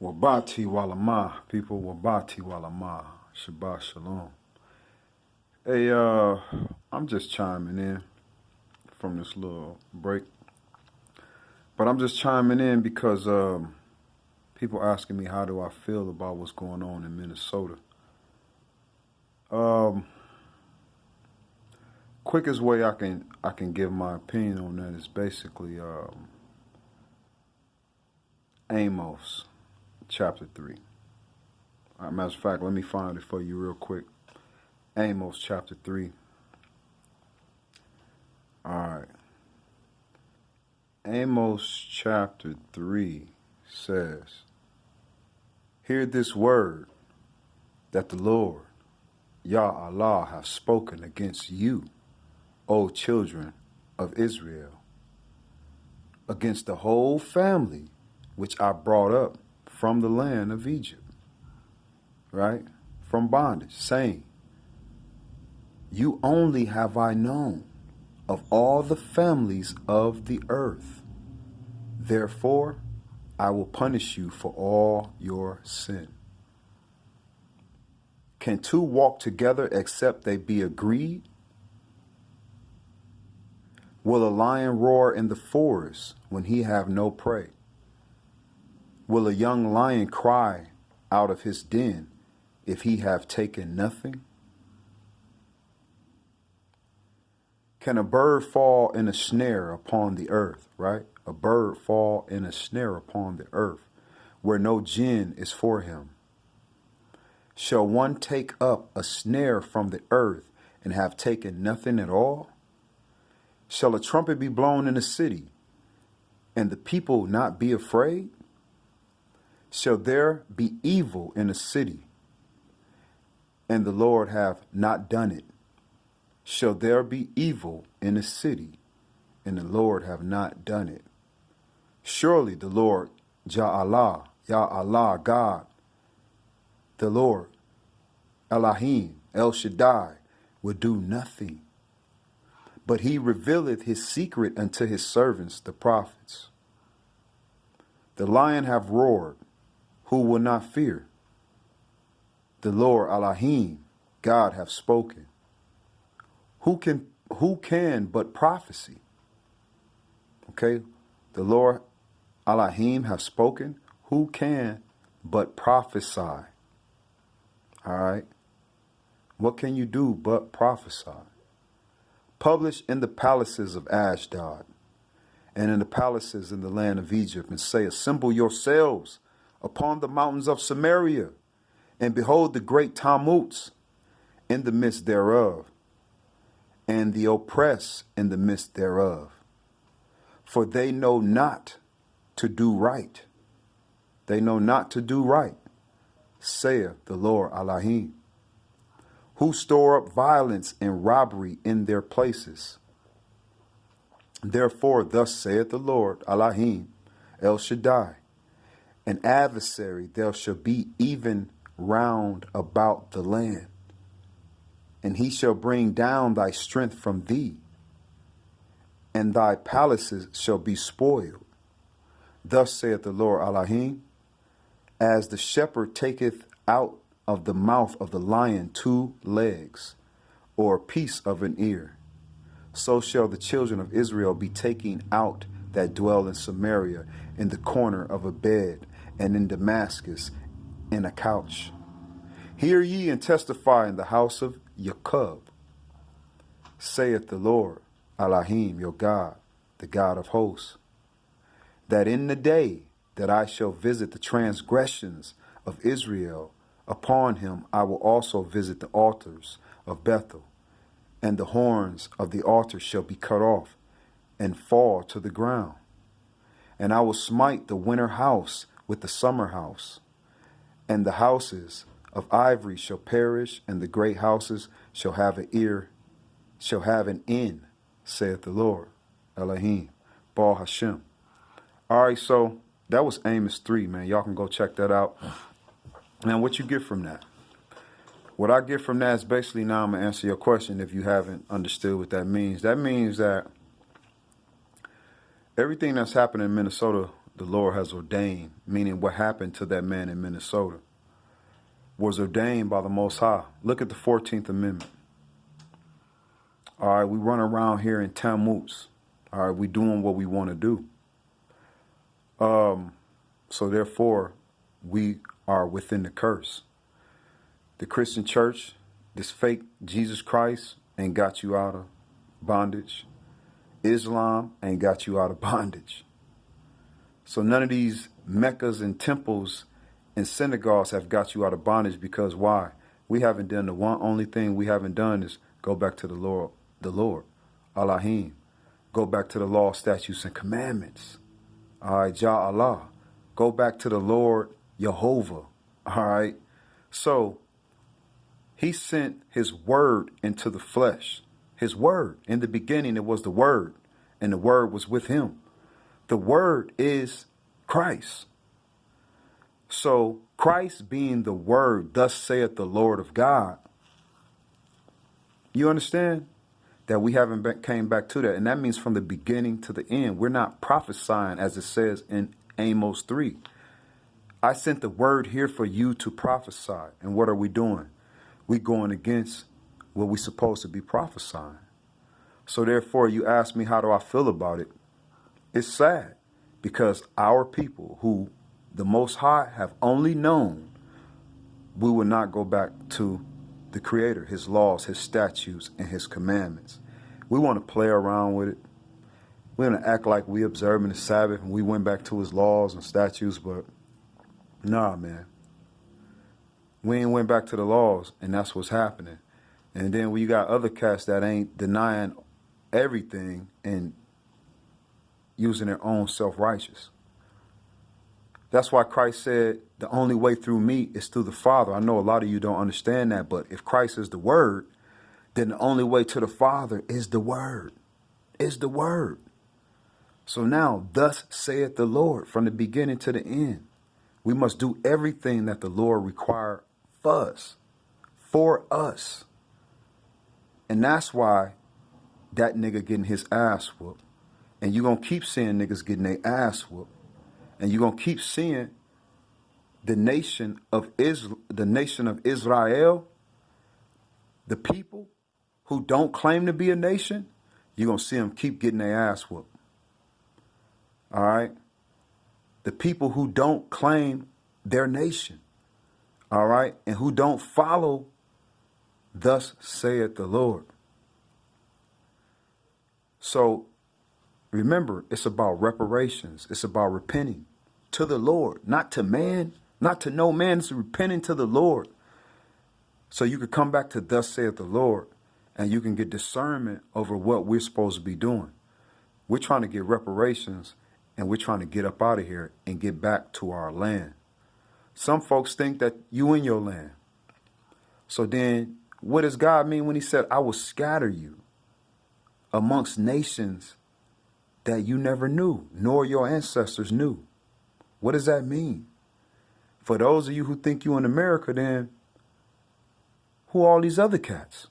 Wabati walama, people. Wabati walama. Shabbat shalom. Hey, I'm just chiming in from this little break, but I'm just chiming in because people asking me how do I feel about what's going on in Minnesota. Um, Quickest way I can give my opinion on that is basically Amos chapter 3. Matter of fact, let me find it for you real quick. Amos chapter 3. All right. Amos chapter 3 says, "Hear this word that the Lord, Yah Allah, hath spoken against you, O children of Israel, against the whole family which I brought up from the land of Egypt," right? From bondage, saying, "You only have I known of all the families of the earth. Therefore, I will punish you for all your sin. Can two walk together except they be agreed? Will a lion roar in the forest when he have no prey? Will a young lion cry out of his den if he have taken nothing? Can a bird fall in a snare upon the earth," right? "A bird fall in a snare upon the earth, where no gin is for him. Shall one take up a snare from the earth and have taken nothing at all? Shall a trumpet be blown in a city, and the people not be afraid? Shall there be evil in a city, and the Lord have not done it? Shall there be evil in a city, and the Lord have not done it? Surely the Lord, Yah Allah, God, the Lord, Elohim, El Shaddai, will do nothing. But he revealeth his secret unto his servants, the prophets. The lion have roared, who will not fear? The Lord, Elohim, God, have spoken. Who can but prophesy?" Okay, the Lord Elohim have spoken. Who can but prophesy? All right. What can you do but prophesy? "Publish in the palaces of Ashdod and in the palaces in the land of Egypt, and say, Assemble yourselves upon the mountains of Samaria, and behold the great tumults in the midst thereof, and the oppressed in the midst thereof. For they know not to do right. They know not to do right, saith the Lord Elohim, who store up violence and robbery in their places. Therefore, thus saith the Lord Elohim, El Shaddai, an adversary there shall be even round about the land, and he shall bring down thy strength from thee, and thy palaces shall be spoiled. Thus saith the Lord Elohim, as the shepherd taketh out of the mouth of the lion 2 legs, or a piece of an ear, so shall the children of Israel be taken out that dwell in Samaria, in the corner of a bed, and in Damascus in a couch. Hear ye and testify in the house of Jacob, saith the Lord Elohim, your God, the God of hosts, that in the day that I shall visit the transgressions of Israel, upon him I will also visit the altars of Bethel, and the horns of the altar shall be cut off and fall to the ground. And I will smite the winter house with the summer house, and the houses of ivory shall perish, and the great houses shall have an end, saith the Lord Elohim, Baal Hashem. All right, so that was Amos 3, man. Y'all can go check that out. Now, what you get from that? What I get from that is basically, now I'm going to answer your question if you haven't understood what that means. That means that everything that's happening in Minnesota, the Lord has ordained, meaning what happened to that man in Minnesota, was ordained by the Most High. Look at the 14th Amendment. All right, we run around here in Tammuz. All right, we doing what we want to do. So therefore, we are within the curse. The Christian church, this fake Jesus Christ, ain't got you out of bondage. Islam ain't got you out of bondage. So none of these Meccas and temples and synagogues have got you out of bondage, because why? We haven't done the one only thing we haven't done is go back to the Lord, Elohim. Go back to the law, statutes, and commandments. All right, Jah Allah. Go back to the Lord Jehovah. All right. So he sent his word into the flesh. His word. In the beginning, it was the word, and the word was with him. The word is Christ. So Christ being the word, thus saith the Lord of God. You understand? That we haven't came back to that. And that means from the beginning to the end. We're not prophesying as it says in Amos 3. I sent the word here for you to prophesy. And what are we doing? We going against what we're supposed to be prophesying. So therefore, you ask me, how do I feel about it? It's sad, because our people who the Most High have only known, we will not go back to the Creator, his laws, his statutes, and his commandments. We want to play around with it. We want to act like we observing the Sabbath and we went back to his laws and statutes, but nah, man. We ain't went back to the laws, and that's what's happening. And then we got other cats that ain't denying everything and using their own self-righteous. That's why Christ said the only way through me is through the Father. I know a lot of you don't understand that, but if Christ is the Word, then the only way to the Father is the Word. Is the Word. So now, thus saith the Lord, from the beginning to the end. We must do everything that the Lord requires for us. For us. And that's why that nigga getting his ass whooped. And you're going to keep seeing niggas getting their ass whooped. And you're going to keep seeing the nation of Israel, the people who don't claim to be a nation, you're going to see them keep getting their ass whooped. All right? The people who don't claim their nation, all right, and who don't follow, thus saith the Lord. So remember, it's about reparations. It's about repenting to the Lord, not to man, not to no man. It's repenting to the Lord. So you could come back to thus saith the Lord, and you can get discernment over what we're supposed to be doing. We're trying to get reparations, and we're trying to get up out of here and get back to our land. Some folks think that you in your land. So then what does God mean when he said, I will scatter you amongst nations that you never knew, nor your ancestors knew? What does that mean? For those of you who think you in America, then who are all these other cats?